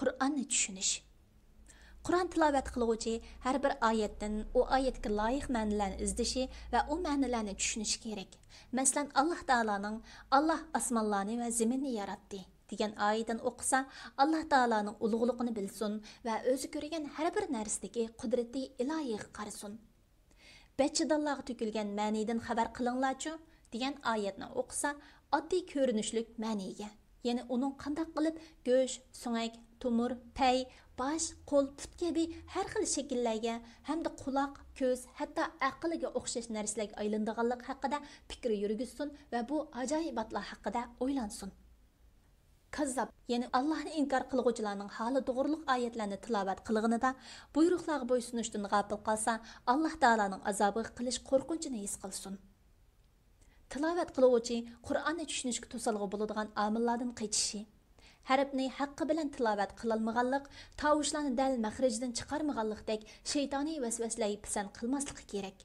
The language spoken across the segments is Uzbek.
Qur'onni tushunish. Qur'on tilovat qiluvchi har bir oyatdan u oyatga loyiq ma'nolarni izdishi va u ma'nolarni tushunishi kerak. Masalan, Alloh taolaning Alloh osmonlarni va zaminni yaratdi degan oyatdan o'qisa, Alloh taolaning ulug'ligini bilsin va o'zi ko'rgan har bir narsadagi qudrati ilohiy qarasin. Bachidallarga to'kilgan ma'nidan xabar qilinglarchu degan oyatni o'qisa, oddiy ko'rinishlik ma'niga, ya'ni uning qanday qilib go'sht, so'ngak, tumur, pay, bosh, qo'l, put kabi har xil shakllarga hamda quloq, ko'z, hatto aqlga o'xshash narsalarga aylanadiganlik haqida fikr yurgizsin va bu ajoyibotlar haqida o'ylansin. Kazzab, ya'ni Allohni inkor qilguvchilarning hali to'g'riliq oyatlarni tilovat qilganida buyruqlarga bo'ysunishdan g'afil qolsa, Alloh taolaning azobiga qilish qo'rqinchini his qilsin. Tilovat qiluvchi Qur'onni tushunishga to'salg'i bo'ladigan omillardan qaytishi, harfni haqqi bilan tilovat qilolmaganlik, tovushlarni dal maxrijidan chiqarmaganlikdek shaytoniy vasvaslarga pisand qilmasligi kerak.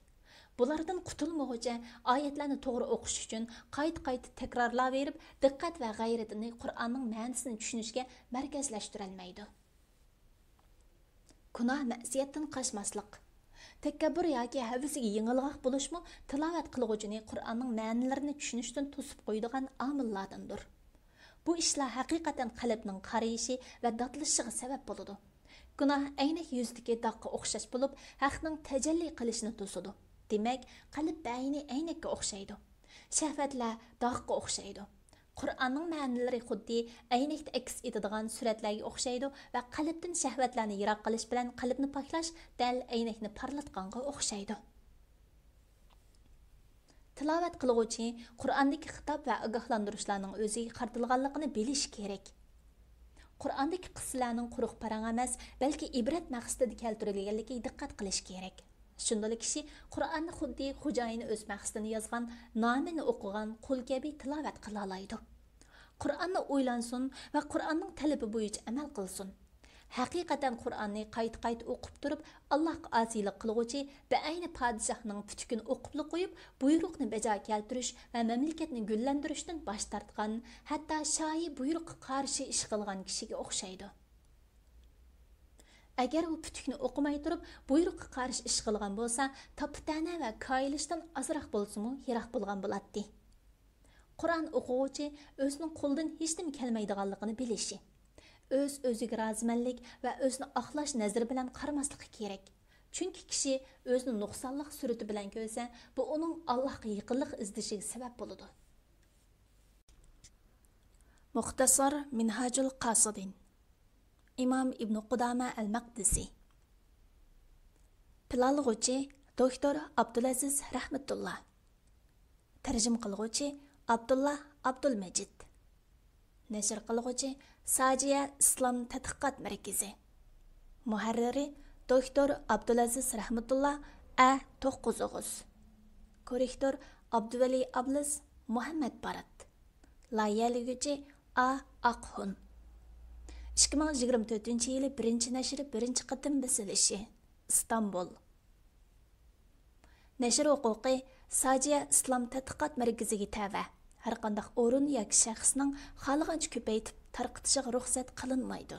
Bulardan qutulmoqcha oyatlarni to'g'ri o'qish uchun qayta takrorlayverib, diqqat va g'ayratini Qur'onning ma'nosini tushunishga markazlashtirolmaydi. Gunoh ma'siyatdan qochmaslik. Takabbur yoki havisiga yengilroq bo'lishmi tilovat qiluvchini Qur'onning ma'nolarini tushunishdan to'sib qo'yadigan omillardandir. Bu ishlar haqiqatan qalbning qariyishi va dodlashishiga sabab bo'ladi. Gunoh aynak yuzdagi daqqa o'xshash bo'lib, haqning tajalli qilishini to'sadi. Demak, qalb bayni aynakka o'xshaydi. Shahvatlar daqqa o'xshaydi. Qur'onning ma'nolari xuddi aynakda aks etadigan suratlarga o'xshaydi va qalbdan shahvatlarni yiroq qilish bilan qalbni poklash dal aynakni parlatganga o'xshaydi. Tilovat qiluvchi Qur'ondagi xitob va ogohlantirishlarning o'ziga qartilganligini bilish kerak. Qur'ondagi qissalarning quruq parang emas, balki ibrat maqsadida keltirilganligiga diqqat qilish kerak. Shundalik kishi Qur'onni xuddi xo'jayini o'z maqsadini yozgan, nomini o'qigan qul kabi tilovat qila oladi. Qur'onni o'ylansin va Qur'onning talabi bo'yicha amal qilsin. Haqiqatan Qur'onni qayta o'qib turib, Allohga osiylik qilguvchi va ayni podshohning putukini o'qib qo'yib, buyruqni bajo keltirish va mamlakatni gullantirishdan bosh tortgan, hatto shoyi buyruqqa qarshi ish qilgan kishiga o'xshaydi. Agar u putukni o'qimay turib, buyruqqa qarshi ish qilgan bo'lsa, taptana va koyilishdan azroq bo'lsa-mu, yiroq bo'lgan bo'ladi. Qur'on o'quvchi o'zining qo'ldan hech nima kelmaydiganligini bilishi, o'ziga rozimanlik va o'zini oqlash nazari bilan qaramaslik kerak. Chunki kishi o'zini nuqsonliq surati bilan ko'rsa, bu uning Allohga yaqinlik izdishiga sabab bo'ladi. Muxtasar Minhajul Qasidin, İmam İbn Qudama al-Maqdisi. Pilalg'uchi Doktor Abdulaziz Rahmatullah. Tarjim qilg'uchi Abdullah Abdulmajid. Nashr qilg'uchi Sajiya Islom Tadqiqot Markazi. Muharriri Doktor Abdulaziz Rahmatullah A9. Korrektor Abduvali Ablis Muhammad Barat. Layihalaguchi A Aqhun. 2024 yılı 1. nəşri 1. qatım basilishi İstanbul. Nəşr huquqi Sajiya Islom Tadqiqot Markaziga tava. Har qanday o'rin yoki shaxsning xohlagancha ko'paytib tarqitishiga ruxsat qilinmaydi.